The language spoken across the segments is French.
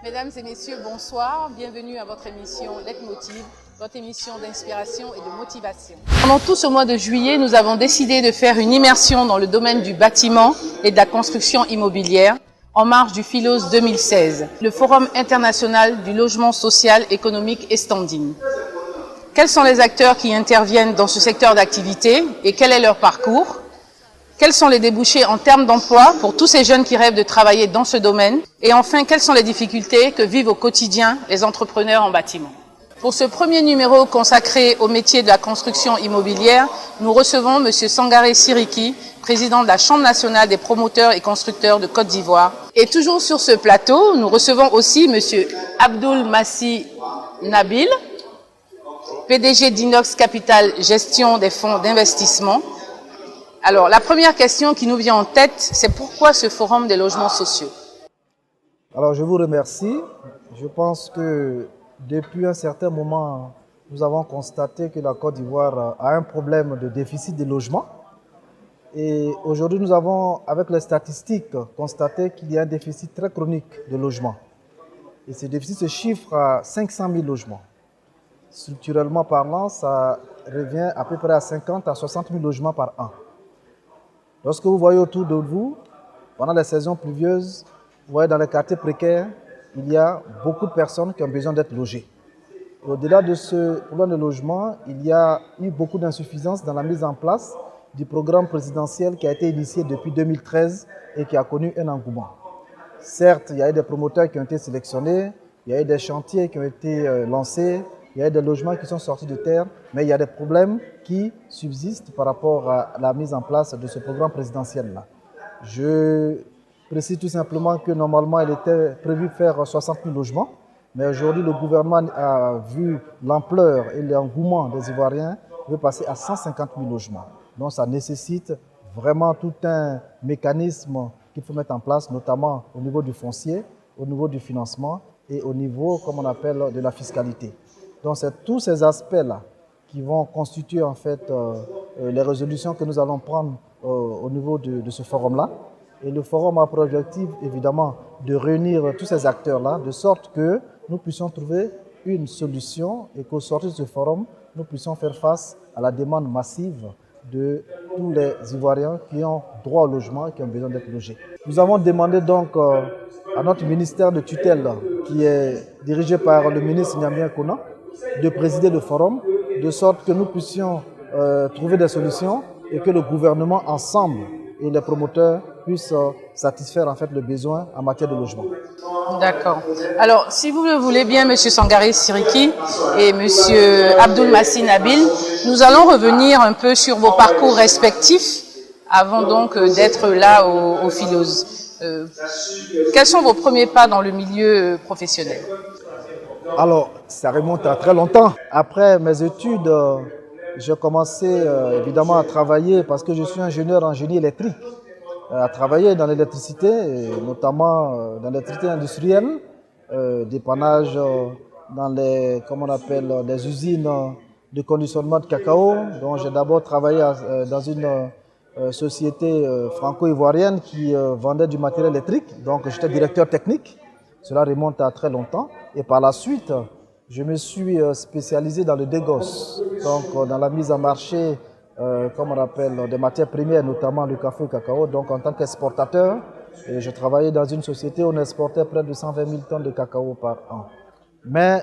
Mesdames et messieurs, bonsoir. Bienvenue à votre émission Leitmotiv, votre émission d'inspiration et de motivation. Pendant tout ce mois de juillet, nous avons décidé de faire une immersion dans le domaine du bâtiment et de la construction immobilière en marge du Philos 2016, le Forum international du logement social, économique et standing. Quels sont les acteurs qui interviennent dans ce secteur d'activité et quel est leur parcours? Quels sont les débouchés en termes d'emploi pour tous ces jeunes qui rêvent de travailler dans ce domaine? Et enfin, quelles sont les difficultés que vivent au quotidien les entrepreneurs en bâtiment? Pour ce premier numéro consacré au métier de la construction immobilière, nous recevons M. Sangaré Siriki, président de la Chambre nationale des promoteurs et constructeurs de Côte d'Ivoire. Et toujours sur ce plateau, nous recevons aussi M. Abdoul Massi Nabil, PDG d'Inox Capital Gestion des fonds d'investissement. Alors, la première question qui nous vient en tête, c'est pourquoi ce forum des logements sociaux? Alors, je vous remercie. Je pense que depuis un certain moment, nous avons constaté que la Côte d'Ivoire a un problème de déficit de logement. Et aujourd'hui, nous avons, avec les statistiques, constaté qu'il y a un déficit très chronique de logements. Et ce déficit se chiffre à 500 000 logements. Structurellement parlant, ça revient à peu près à 50 à 60 000 logements par an. Lorsque vous voyez autour de vous, pendant les saisons pluvieuses, vous voyez dans les quartiers précaires, il y a beaucoup de personnes qui ont besoin d'être logées. Au-delà de ce problème de logement, il y a eu beaucoup d'insuffisances dans la mise en place du programme présidentiel qui a été initié depuis 2013 et qui a connu un engouement. Certes, il y a eu des promoteurs qui ont été sélectionnés, il y a eu des chantiers qui ont été lancés, il y a des logements qui sont sortis de terre, mais il y a des problèmes qui subsistent par rapport à la mise en place de ce programme présidentiel-là. Je précise tout simplement que normalement, il était prévu de faire 60 000 logements, mais aujourd'hui, le gouvernement a vu l'ampleur et l'engouement des Ivoiriens, veut passer à 150 000 logements. Donc ça nécessite vraiment tout un mécanisme qu'il faut mettre en place, notamment au niveau du foncier, au niveau du financement et au niveau, comme on appelle, de la fiscalité. Donc c'est tous ces aspects-là qui vont constituer en fait les résolutions que nous allons prendre au niveau de ce forum-là. Et le forum a pour objectif évidemment de réunir tous ces acteurs-là de sorte que nous puissions trouver une solution et qu'au sortir de ce forum, nous puissions faire face à la demande massive de tous les Ivoiriens qui ont droit au logement et qui ont besoin d'être logés. Nous avons demandé donc à notre ministère de tutelle qui est dirigé par le ministre Niamien Kona de présider le forum, de sorte que nous puissions trouver des solutions et que le gouvernement ensemble et les promoteurs puissent satisfaire en fait le besoin en matière de logement. D'accord. Alors, si vous le voulez bien, M. Sangaré Siriki et M. Abdoul Massi Nabil, nous allons revenir un peu sur vos parcours respectifs avant donc d'être là au Philos. Quels sont vos premiers pas dans le milieu professionnel? Alors, ça remonte à très longtemps. Après mes études, j'ai commencé évidemment à travailler parce que je suis ingénieur en génie électrique, à travailler dans l'électricité, notamment dans l'électricité industrielle, dépannage dans les, comme on appelle, des usines de conditionnement de cacao. Donc j'ai d'abord travaillé dans une société franco-ivoirienne qui vendait du matériel électrique. Donc j'étais directeur technique. Cela remonte à très longtemps. Et par la suite, je me suis spécialisé dans le négoce, donc dans la mise en marché, comme on appelle, des matières premières, notamment le café et le cacao. Donc en tant qu'exportateur, je travaillais dans une société où on exportait près de 120 000 tonnes de cacao par an. Mais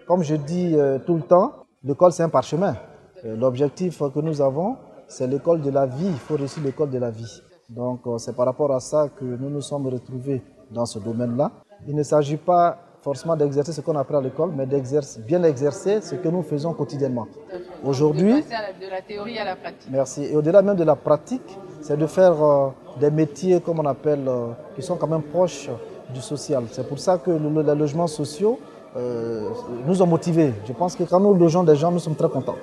comme je dis tout le temps, l'école c'est un parchemin. L'objectif que nous avons, c'est l'école de la vie. Il faut réussir l'école de la vie. Donc c'est par rapport à ça que nous nous sommes retrouvés dans ce domaine-là. Il ne s'agit pas forcément d'exercer ce qu'on apprend à l'école, mais bien exercer ce que nous faisons quotidiennement. Aujourd'hui, de la théorie à la pratique. Merci. Et au-delà même de la pratique, c'est de faire des métiers, comme on appelle, qui sont quand même proches du social. C'est pour ça que les logements sociaux nous ont motivés. Je pense que quand nous logeons des gens, nous sommes très contents.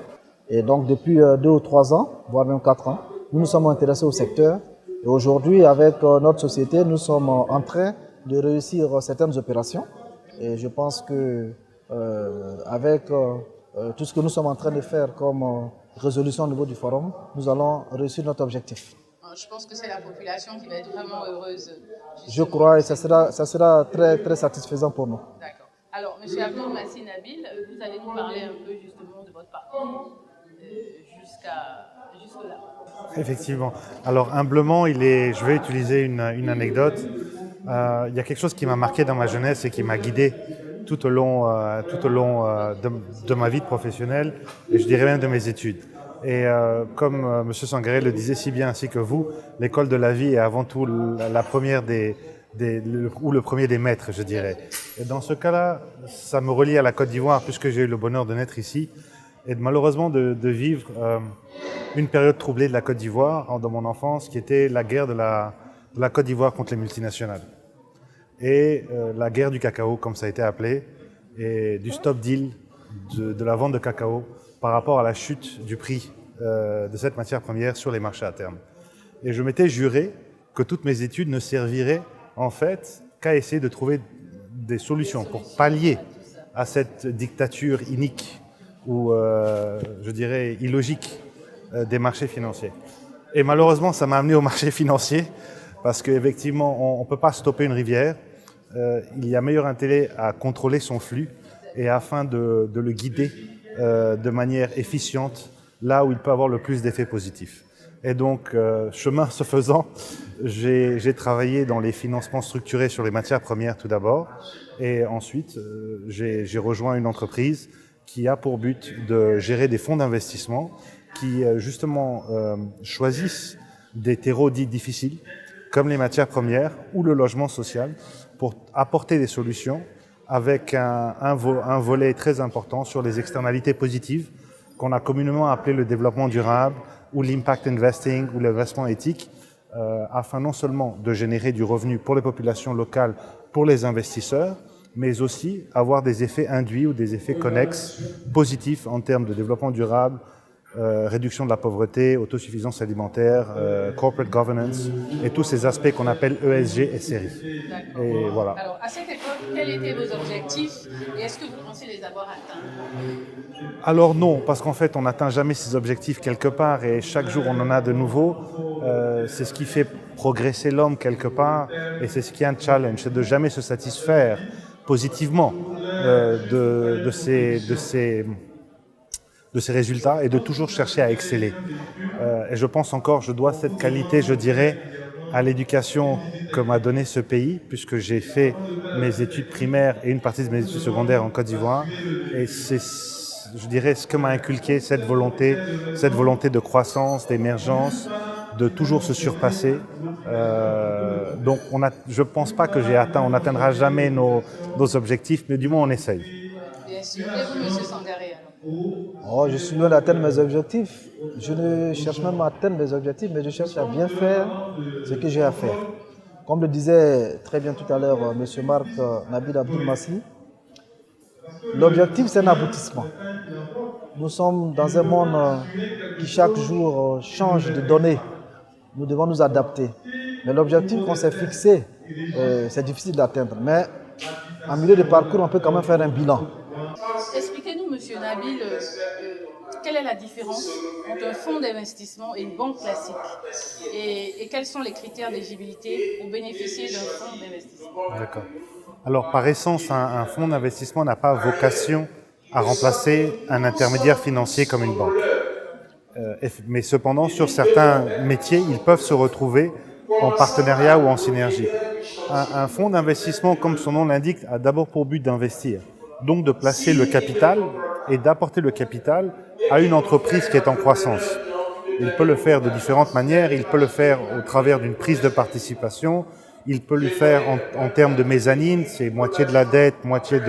Et donc depuis 2 ou 3 ans, voire même 4 ans, nous nous sommes intéressés au secteur. Et aujourd'hui, avec notre société, nous sommes en train de réussir certaines opérations. Et je pense que avec tout ce que nous sommes en train de faire comme résolution au niveau du forum, nous allons réussir notre objectif. Je pense que c'est la population qui va être vraiment heureuse. Je crois et ça sera très, très satisfaisant pour nous. D'accord. Alors, M. Abdul Massi Nabil, vous allez nous parler un peu justement de votre parcours jusque-là. Effectivement. Alors, humblement, je vais utiliser une anecdote. Il y a quelque chose qui m'a marqué dans ma jeunesse et qui m'a guidé tout au long de ma vie professionnelle et je dirais même de mes études. Et comme M. Sangaré le disait si bien ainsi que vous, l'école de la vie est avant tout la première ou le premier des maîtres, je dirais. Et dans ce cas-là, ça me relie à la Côte d'Ivoire puisque j'ai eu le bonheur de naître ici et malheureusement de vivre une période troublée de la Côte d'Ivoire dans mon enfance qui était la guerre de la Côte d'Ivoire contre les multinationales. Et la guerre du cacao, comme ça a été appelé, et du stop deal de la vente de cacao par rapport à la chute du prix de cette matière première sur les marchés à terme. Et je m'étais juré que toutes mes études ne serviraient en fait qu'à essayer de trouver des solutions pour pallier à cette dictature inique ou je dirais illogique des marchés financiers. Et malheureusement, ça m'a amené au marché financier parce qu'effectivement, on ne peut pas stopper une rivière. Il y a meilleur intérêt à contrôler son flux et afin de le guider de manière efficiente là où il peut avoir le plus d'effets positifs. Et donc, chemin se faisant, j'ai travaillé dans les financements structurés sur les matières premières tout d'abord. Et ensuite, j'ai rejoint une entreprise qui a pour but de gérer des fonds d'investissement qui, justement, choisissent des terreaux dits difficiles, comme les matières premières ou le logement social, pour apporter des solutions avec un volet très important sur les externalités positives qu'on a communément appelé le développement durable ou l'impact investing ou l'investissement éthique, afin non seulement de générer du revenu pour les populations locales, pour les investisseurs, mais aussi avoir des effets induits ou des effets connexes positifs en termes de développement durable, réduction de la pauvreté, autosuffisance alimentaire, corporate governance et tous ces aspects qu'on appelle ESG et SRI. Et voilà. Alors, à cette époque, quels étaient vos objectifs et est-ce que vous pensez les avoir atteints? Alors non, parce qu'en fait, on n'atteint jamais ces objectifs quelque part et chaque jour, on en a de nouveaux. C'est ce qui fait progresser l'homme quelque part et c'est ce qui est un challenge, c'est de jamais se satisfaire positivement de ces résultats et de toujours chercher à exceller. Et je pense encore, je dois cette qualité, je dirais, à l'éducation que m'a donné ce pays, puisque j'ai fait mes études primaires et une partie de mes études secondaires en Côte d'Ivoire. Et c'est, je dirais, ce que m'a inculqué cette volonté de croissance, d'émergence, de toujours se surpasser. Donc, je ne pense pas que on n'atteindra jamais nos objectifs, mais du moins on essaye. Bien sûr. Et vous, M. Sangaré, Oh, je suis loin d'atteindre mes objectifs. Je ne cherche même à atteindre mes objectifs, mais je cherche à bien faire ce que j'ai à faire. Comme le disait très bien tout à l'heure M. Marc Nabil Abdul Massi, l'objectif c'est un aboutissement. Nous sommes dans un monde qui chaque jour change de données. Nous devons nous adapter. Mais l'objectif qu'on s'est fixé, c'est difficile d'atteindre. Mais en milieu de parcours, on peut quand même faire un bilan. Expliquez-nous, M. Nabil, quelle est la différence entre un fonds d'investissement et une banque classique et quels sont les critères d'éligibilité pour bénéficier d'un fonds d'investissement? D'accord. Alors, par essence, un fonds d'investissement n'a pas vocation à remplacer un intermédiaire financier comme une banque. Mais cependant, sur certains métiers, ils peuvent se retrouver en partenariat ou en synergie. Un fonds d'investissement, comme son nom l'indique, a d'abord pour but d'investir, donc de placer le capital et d'apporter le capital à une entreprise qui est en croissance. Il peut le faire de différentes manières, il peut le faire au travers d'une prise de participation, il peut le faire en termes de mezzanine, c'est moitié de la dette, moitié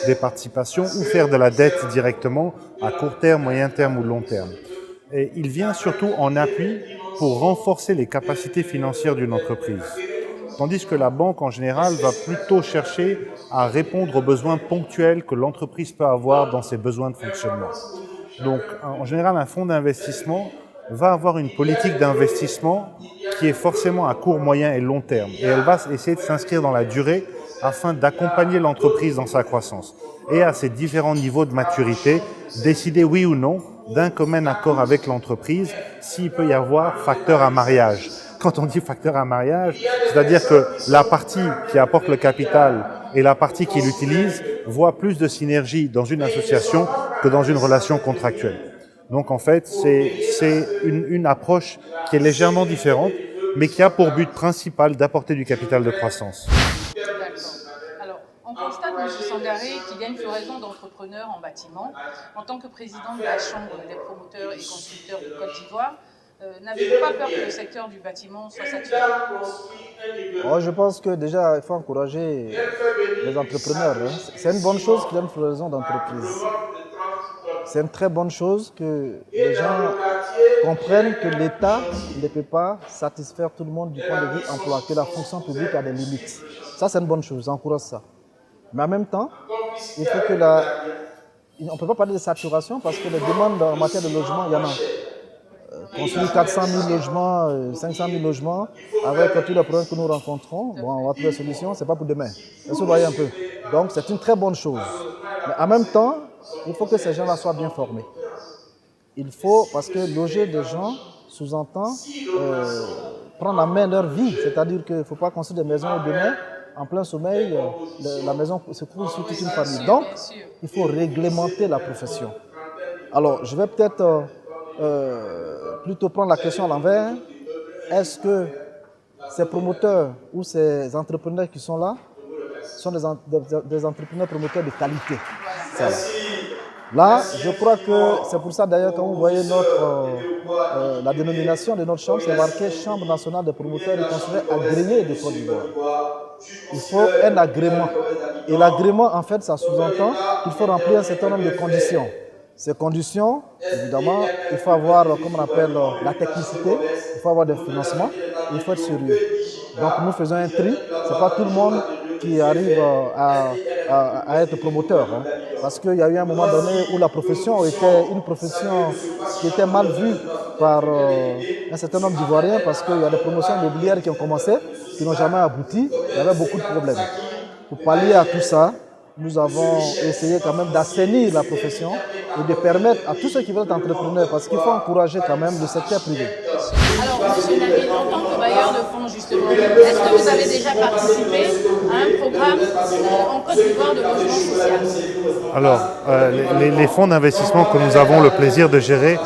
des participations, ou faire de la dette directement à court terme, moyen terme ou long terme. Et il vient surtout en appui pour renforcer les capacités financières d'une entreprise. Tandis que la banque, en général, va plutôt chercher à répondre aux besoins ponctuels que l'entreprise peut avoir dans ses besoins de fonctionnement. Donc, en général, un fonds d'investissement va avoir une politique d'investissement qui est forcément à court, moyen et long terme. Et elle va essayer de s'inscrire dans la durée afin d'accompagner l'entreprise dans sa croissance. Et à ces différents niveaux de maturité, décider oui ou non d'un commun accord avec l'entreprise s'il peut y avoir facteur à mariage. quand on dit facteur à mariage, c'est-à-dire que la partie qui apporte le capital et la partie qui l'utilise voient plus de synergie dans une association que dans une relation contractuelle. Donc en fait, c'est une approche qui est légèrement différente, mais qui a pour but principal d'apporter du capital de croissance. Alors, on constate, M. Sangaré, qu'il y a une floraison d'entrepreneurs en bâtiment. En tant que président de la Chambre des promoteurs et constructeurs de Côte d'Ivoire, n'avez-vous pas peur que le secteur du bâtiment soit saturé? Je pense que déjà, il faut encourager les entrepreneurs. C'est une bonne chose qu'il y ait une floraison d'entreprises. C'est une très bonne chose que les gens comprennent que l'État ne peut pas satisfaire tout le monde du point de vue emploi, que la fonction publique a des limites. Ça, c'est une bonne chose, j'encourage ça. Mais en même temps, il faut que on ne peut pas parler de saturation parce que les demandes en matière de logement, il y en a. Construire 400 000 logements, 500 000 logements, avec tous les problèmes que nous rencontrons, on va trouver des solutions, ce n'est pas pour demain. Vous voyez un peu. Donc, c'est une très bonne chose. Mais en même temps, il faut que ces gens-là soient bien formés. Il faut, parce que loger des gens sous-entend prendre en main leur vie. C'est-à-dire qu'il ne faut pas construire des maisons où demain, en plein sommeil, la maison se trouve sur toute une famille. Donc, il faut réglementer la profession. Alors, je vais peut-être plutôt prendre la question à l'envers. Est-ce que ces promoteurs ou ces entrepreneurs qui sont là sont des entrepreneurs promoteurs de qualité? Là, je crois que c'est pour ça d'ailleurs quand vous voyez la dénomination de notre chambre, c'est marqué Chambre nationale des promoteurs et conseillers agréés de Côte d'Ivoire. Il faut un agrément. Et l'agrément, en fait, ça sous-entend qu'il faut remplir un certain nombre de conditions. Ces conditions, évidemment, il faut avoir, comme on appelle, la technicité, il faut avoir des financements, il faut être sérieux. Donc nous faisons un tri, ce n'est pas tout le monde qui arrive à être promoteur. Parce qu'il y a eu un moment donné où la profession était une profession qui était mal vue par un certain nombre d'Ivoiriens parce qu'il y a des promotions immobilières qui ont commencé, qui n'ont jamais abouti, il y avait beaucoup de problèmes. Pour pallier à tout ça, nous avons essayé quand même d'assainir la profession et de permettre à tous ceux qui veulent être entrepreneurs, parce qu'il faut encourager quand même le secteur privé. Alors, M. Nabil, en tant que bailleur de fonds, justement, est-ce que vous avez déjà participé à un programme en Côte d'Ivoire de logement social? Alors, les fonds d'investissement que nous avons le plaisir de gérer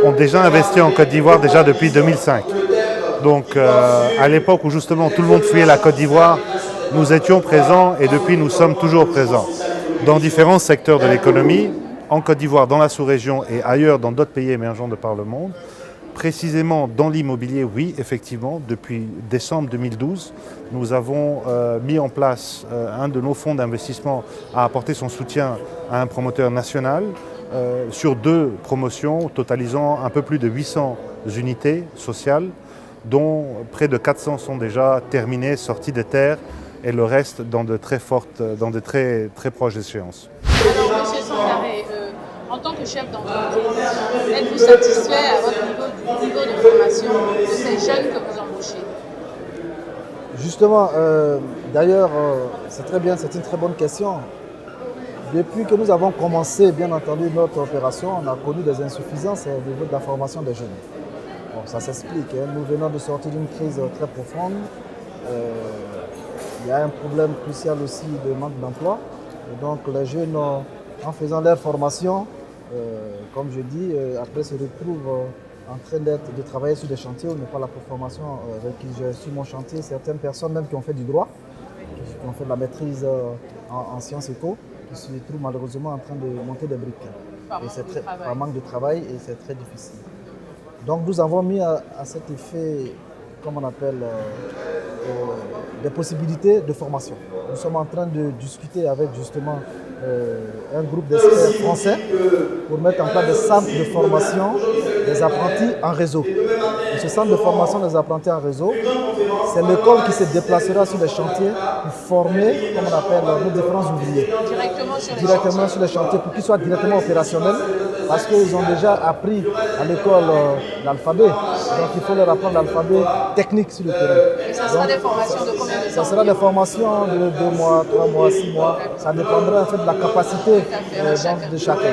ont déjà investi en Côte d'Ivoire déjà depuis 2005. Donc, à l'époque où justement tout le monde fuyait la Côte d'Ivoire, nous étions présents et depuis nous sommes toujours présents dans différents secteurs de l'économie, en Côte d'Ivoire, dans la sous-région et ailleurs dans d'autres pays émergents de par le monde. Précisément dans l'immobilier, oui, effectivement, depuis décembre 2012, nous avons mis en place un de nos fonds d'investissement à apporter son soutien à un promoteur national sur 2 promotions totalisant un peu plus de 800 unités sociales, dont près de 400 sont déjà terminées, sorties des terres, et le reste dans de très proches échéances. Alors, M. Sangaré, en tant que chef d'entreprise, êtes-vous satisfait à votre niveau de formation de ces jeunes que vous embauchez? Justement, d'ailleurs, c'est très bien, c'est une très bonne question. Depuis que nous avons commencé, bien entendu, notre opération, on a connu des insuffisances au niveau de la formation des jeunes. Bon, ça s'explique, nous venons de sortir d'une crise très profonde. Il y a un problème crucial aussi de manque d'emploi. Donc les jeunes, en faisant leur formation, comme je dis, après se retrouvent en train de travailler sur des chantiers où n'est pas la formation requise. J'ai sur mon chantier certaines personnes même qui ont fait du droit, qui ont fait de la maîtrise en sciences éco, qui se trouvent malheureusement en train de monter des briques. Par manque de travail et c'est très difficile. Donc nous avons mis à cet effet, comme on appelle, des possibilités de formation. Nous sommes en train de discuter avec justement un groupe d'experts français pour mettre en place des centres de formation des apprentis en réseau. Et ce centre de formation des apprentis en réseau, c'est l'école qui se déplacera sur les chantiers pour former, comme on appelle, nos différents ouvriers. Directement sur les chantiers pour qu'ils soient directement opérationnels parce qu'ils ont déjà appris à l'école l'alphabet. Donc il faut leur apprendre l'alphabet technique sur le terrain. Et ça sera des formations de combien de temps? Ça sera des formations de 2 mois, 3 mois, 6 mois. Ça dépendra en fait de la capacité de chacun.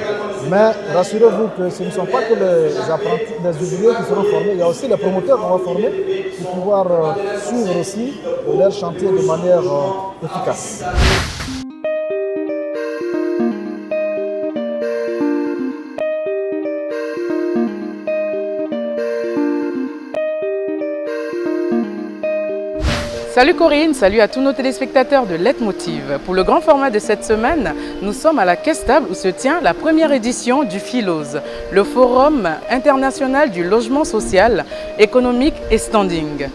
Mais rassurez-vous que ce ne sont pas que les apprentis, les ouvriers qui seront formés, il y a aussi les des promoteurs qu'on va former pour pouvoir suivre aussi leur chantier de manière efficace. Salut Corinne, salut à tous nos téléspectateurs de Leitmotiv. Pour le grand format de cette semaine, nous sommes à la Caisse Table où se tient la première édition du Philos, le Forum international du logement social, économique et standing.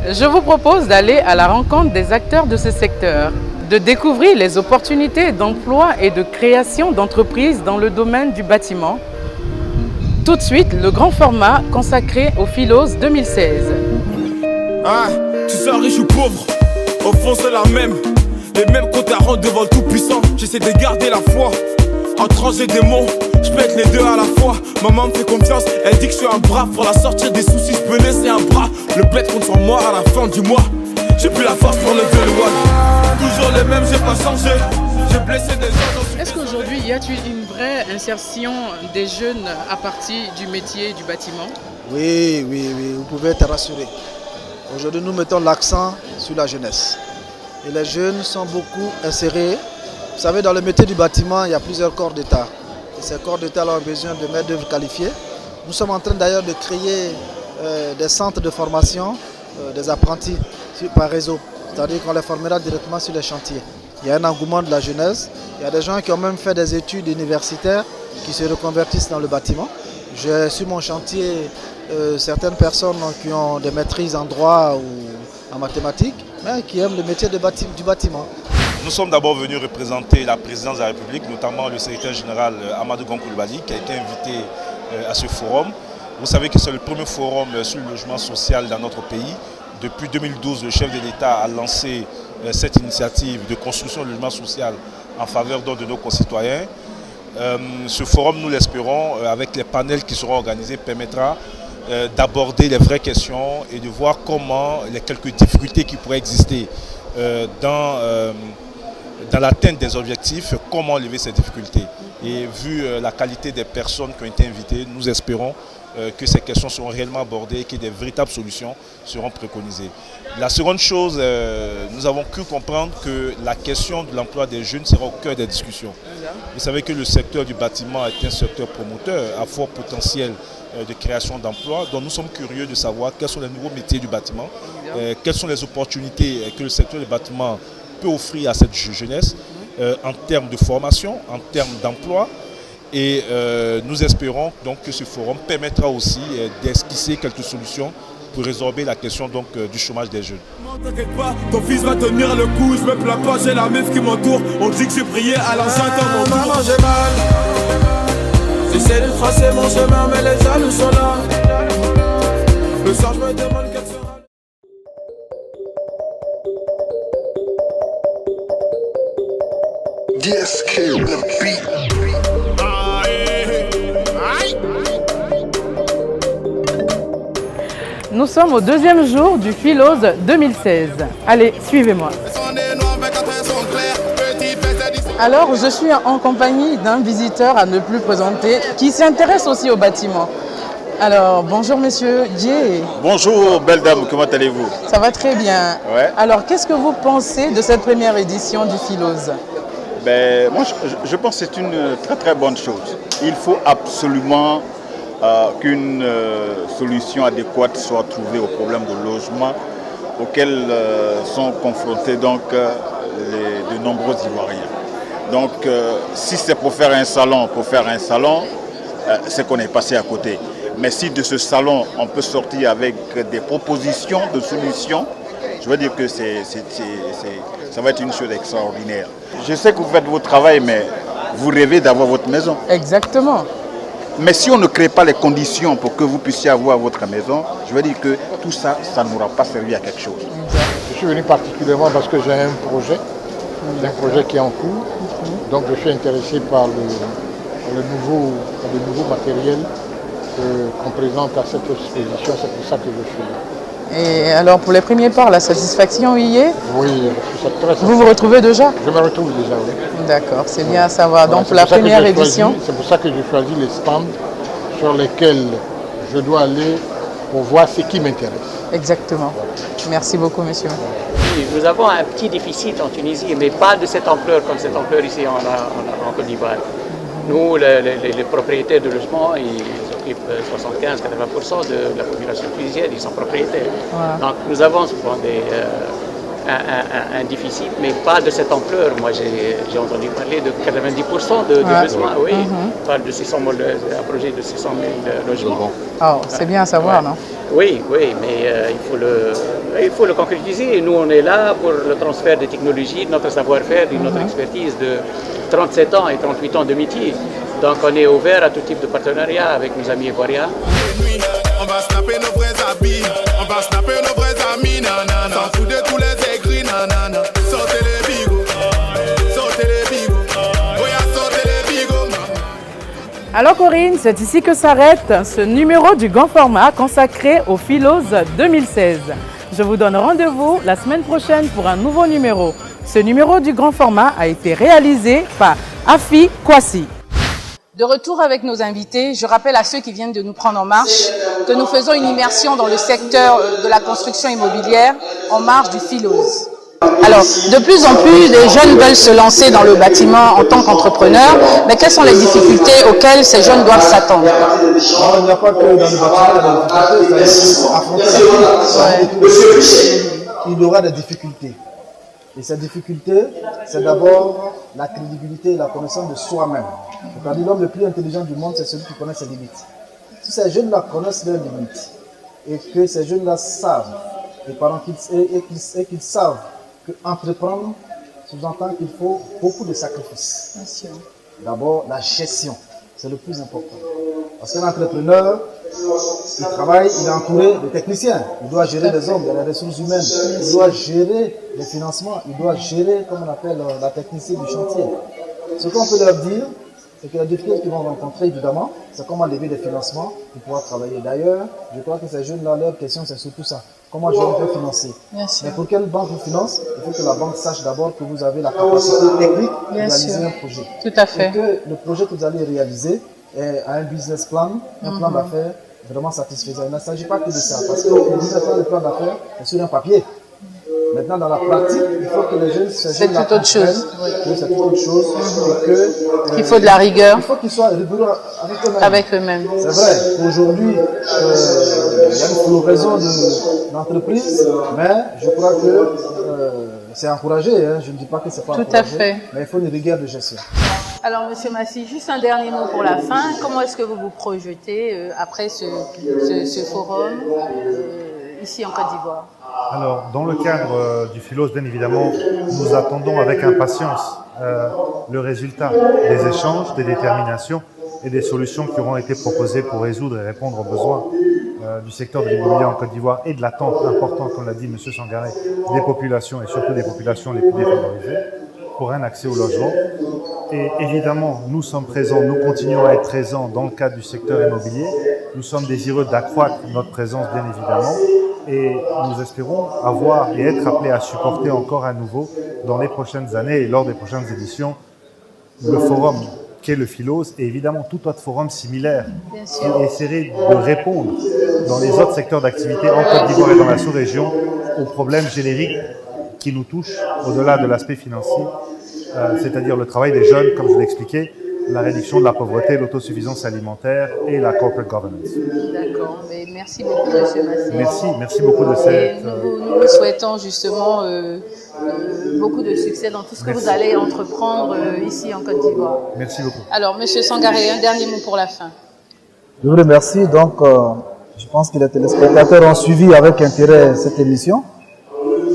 Je vous propose d'aller à la rencontre des acteurs de ce secteur, de découvrir les opportunités d'emploi et de création d'entreprises dans le domaine du bâtiment. Tout de suite, le grand format consacré au Philos 2016. Ah, tu sois riche ou pauvre, au fond c'est la même. Les mêmes comptes à rendre devant le tout-puissant. J'essaie de garder la foi, entre anges et démons, je peux être les deux à la fois. Maman me fait confiance, elle dit que je suis un bras. Pour la sortir des soucis, je peux laisser un bras. Le bled compte sur moi à la fin du mois. J'ai plus la force pour lever le one. Toujours les mêmes, j'ai pas changé. J'ai blessé des gens. Est-ce qu'aujourd'hui, y a-t-il une vraie insertion des jeunes à partir du métier du bâtiment? Oui, vous pouvez être rassuré. Aujourd'hui, nous mettons l'accent sur la jeunesse. Et les jeunes sont beaucoup insérés. Vous savez, dans le métier du bâtiment, il y a plusieurs corps d'État. Et ces corps d'État ont besoin de main-d'œuvre qualifiée. Nous sommes en train d'ailleurs de créer des centres de formation des apprentis par réseau. C'est-à-dire qu'on les formera directement sur les chantiers. Il y a un engouement de la jeunesse. Il y a des gens qui ont même fait des études universitaires qui se reconvertissent dans le bâtiment. J'ai sur mon chantier certaines personnes qui ont des maîtrises en droit ou en mathématiques, mais qui aiment le métier du bâtiment. Nous sommes d'abord venus représenter la présidence de la République, notamment le secrétaire général Amadou Goncoulibaly, qui a été invité à ce forum. Vous savez que c'est le premier forum sur le logement social dans notre pays. Depuis 2012, le chef de l'État a lancé cette initiative de construction de logement social en faveur de nos concitoyens. Ce forum, nous l'espérons, avec les panels qui seront organisés, permettra d'aborder les vraies questions et de voir comment les quelques difficultés qui pourraient exister dans l'atteinte des objectifs, comment lever ces difficultés. Et vu la qualité des personnes qui ont été invitées, nous espérons que ces questions seront réellement abordées et que des véritables solutions seront préconisées. La seconde chose, nous avons cru comprendre que la question de l'emploi des jeunes sera au cœur des discussions. Vous savez que le secteur du bâtiment est un secteur promoteur à fort potentiel de création d'emplois, donc nous sommes curieux de savoir quels sont les nouveaux métiers du bâtiment, quelles sont les opportunités que le secteur du bâtiment peut offrir à cette jeunesse en termes de formation, en termes d'emploi. Et nous espérons donc que ce forum permettra aussi d'esquisser quelques solutions pour résorber la question donc, du chômage des jeunes. T'inquiète pas, ton fils va tenir le coup, je me plains pas, j'ai la meuf qui m'entoure. On dit que j'ai prié à l'enceinte à mon tour. Maman, j'ai mal. J'essaie de tracer mon chemin, mais les jaloux sont là. Le soir, je me demande quelle sera. DSK, the beat. Nous sommes au deuxième jour du Philos 2016. Allez, suivez-moi. Alors, je suis en compagnie d'un visiteur à ne plus présenter qui s'intéresse aussi au bâtiment. Alors, bonjour monsieur Dié. Bonjour belle dame, comment allez-vous? Ça va très bien. Ouais. Alors, qu'est-ce que vous pensez de cette première édition du Philos? Moi, je pense que c'est une très très bonne chose. Il faut absolument qu'une solution adéquate soit trouvée au problème de logement auquel sont confrontés donc, de nombreux Ivoiriens. Donc, si c'est pour faire un salon, c'est qu'on est passé à côté. Mais si de ce salon, on peut sortir avec des propositions de solutions, je veux dire que ça va être une chose extraordinaire. Je sais que vous faites votre travail, mais vous rêvez d'avoir votre maison. Exactement. Mais si on ne crée pas les conditions pour que vous puissiez avoir votre maison, je veux dire que tout ça, ça n'aura pas servi à quelque chose. Je suis venu particulièrement parce que j'ai un projet qui est en cours. Donc je suis intéressé par le nouveau matériel qu'on présente à cette exposition. C'est pour ça que je suis là. Et alors, pour les premiers parts, la satisfaction y est? Oui, je suis très satisfait. Vous vous retrouvez déjà? Je me retrouve déjà, oui. D'accord, c'est bien à savoir. Voilà, donc, pour la première édition. C'est pour ça que j'ai choisi les stands sur lesquels je dois aller pour voir ce qui m'intéresse. Exactement. Merci beaucoup, monsieur. Nous avons un petit déficit en Tunisie, mais pas de cette ampleur comme cette ampleur ici en Côte d'Ivoire. Nous, les propriétaires de logements, ils occupent 75-80% de la population tunisienne, ils sont propriétaires. Voilà. Donc nous avons souvent un déficit, mais pas de cette ampleur. Moi, j'ai entendu parler de 90% de besoins. Oui, on parle de 600 000, un projet de 600 000 logements. Oh, c'est bien à savoir, non? Oui, mais il faut le concrétiser. Et nous, on est là pour le transfert des technologies, de notre savoir-faire, de notre expertise de 37 ans et 38 ans de métier. Donc, on est ouvert à tout type de partenariat avec nos amis ivoiriens. On va snapper nos vrais habits, on va snapper nos vrais amis, nanana. S'en fout de tous les aigris, nanana. Sortez les bigots, sortez les bigots, oh yeah, sortez les bigots. Alors Corinne, c'est ici que s'arrête ce numéro du grand format consacré aux Philos 2016. Je vous donne rendez-vous la semaine prochaine pour un nouveau numéro. Ce numéro du grand format a été réalisé par Afi Kwasi. De retour avec nos invités, je rappelle à ceux qui viennent de nous prendre en marche que nous faisons une immersion dans le secteur de la construction immobilière en marge du Philos. Alors, de plus en plus, les jeunes veulent se lancer dans le bâtiment en tant qu'entrepreneurs, mais quelles sont les difficultés auxquelles ces jeunes doivent s'attendre? Il n'y a pas que dans le bâtiment, il y a des difficultés, affronter la vie. Il y aura des difficultés. Et ces difficultés, c'est d'abord la crédibilité et la connaissance de soi-même. C'est-à-dire l'homme le plus intelligent du monde, c'est celui qui connaît ses limites. Si ces jeunes-là connaissent leurs limites et que ces jeunes-là savent, et qu'ils savent qu'entreprendre sous-entend qu'il faut beaucoup de sacrifices. D'abord, la gestion, c'est le plus important. Parce qu'un entrepreneur, il travaille, il est entouré de techniciens. Il doit gérer les hommes, les ressources humaines. Il doit gérer les financements. Il doit gérer, comme on appelle, la technicité du chantier. Ce qu'on peut leur dire, c'est que la difficulté qu'ils vont rencontrer, évidemment, c'est comment lever des financements pour pouvoir travailler. D'ailleurs, je crois que ces jeunes-là, leur question, c'est surtout ça. Comment je vais financer? Mais pour quelle banque vous finance? Il faut que la banque sache d'abord que vous avez la capacité technique de réaliser un projet. Tout à fait. Et que le projet que vous allez réaliser a un business plan, un plan d'affaires vraiment satisfaisant. Il ne s'agit pas que de ça, parce que le plan d'affaires est sur un papier. Maintenant, dans la pratique, il faut que les jeunes c'est tout autre chose. C'est tout autre chose. Il faut de la rigueur. Il faut qu'ils soient rigoureux avec eux-mêmes. C'est vrai, aujourd'hui, il y a une floraison d'entreprises, mais je crois que c'est encouragé. Hein. Je ne dis pas que c'est pas encouragé. Tout à fait. Mais il faut une rigueur de gestion. Alors, Monsieur Massy, juste un dernier mot pour la fin. Comment est-ce que vous vous projetez après ce forum ici en Côte d'Ivoire? Alors, dans le cadre du Philos, bien évidemment, nous attendons avec impatience le résultat des échanges, des déterminations et des solutions qui auront été proposées pour résoudre et répondre aux besoins du secteur de l'immobilier en Côte d'Ivoire et de l'attente importante, comme l'a dit M. Sangaré, des populations et surtout des populations les plus défavorisées pour un accès au logement. Et évidemment, nous sommes présents, nous continuons à être présents dans le cadre du secteur immobilier. Nous sommes désireux d'accroître notre présence, bien évidemment. Et nous espérons avoir et être appelés à supporter encore à nouveau dans les prochaines années et lors des prochaines éditions le forum qu'est le Philos et évidemment tout autre forum similaire qui essaierait de répondre dans les autres secteurs d'activité en Côte d'Ivoire et dans la sous-région aux problèmes génériques qui nous touchent au-delà de l'aspect financier, c'est-à-dire le travail des jeunes, comme je l'ai expliqué, la réduction de la pauvreté, l'autosuffisance alimentaire et la corporate governance. D'accord, mais merci beaucoup, Monsieur Massy. Merci beaucoup de cette... Nous vous souhaitons justement beaucoup de succès dans tout ce que vous allez entreprendre ici en Côte d'Ivoire. Merci beaucoup. Alors, Monsieur Sangaré, un dernier mot pour la fin. Je vous remercie. Donc, je pense que les téléspectateurs ont suivi avec intérêt cette émission.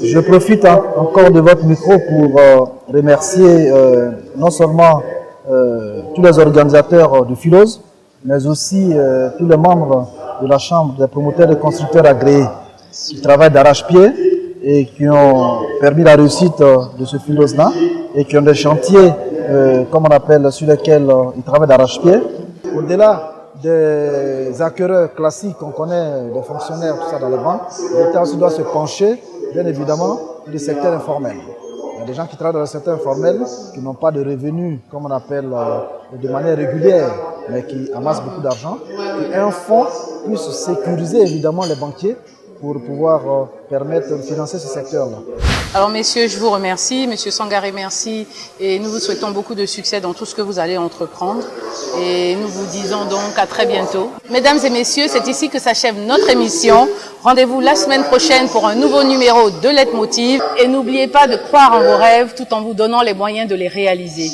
Je profite encore de votre micro pour remercier non seulement tous les organisateurs du Philos, mais aussi tous les membres de la Chambre des promoteurs et constructeurs agréés qui travaillent d'arrache-pied et qui ont permis la réussite de ce Philos-là et qui ont des chantiers, comme on appelle, sur lesquels ils travaillent d'arrache-pied. Au-delà des acquéreurs classiques qu'on connaît, des fonctionnaires, tout ça dans les banques, l'État aussi doit se pencher, bien évidemment, sur le secteur informel. Il y a des gens qui travaillent dans le secteur informel qui n'ont pas de revenus, comme on appelle, de manière régulière. mais qui amassent beaucoup d'argent, qu'un fonds puisse sécuriser évidemment les banquiers pour pouvoir permettre de financer ce secteur-là. Alors messieurs, je vous remercie. Monsieur Sangaré, merci. Et nous vous souhaitons beaucoup de succès dans tout ce que vous allez entreprendre. Et nous vous disons donc à très bientôt. Mesdames et messieurs, c'est ici que s'achève notre émission. Rendez-vous la semaine prochaine pour un nouveau numéro de Leitmotiv. Et n'oubliez pas de croire en vos rêves tout en vous donnant les moyens de les réaliser.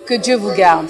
Que Dieu vous garde.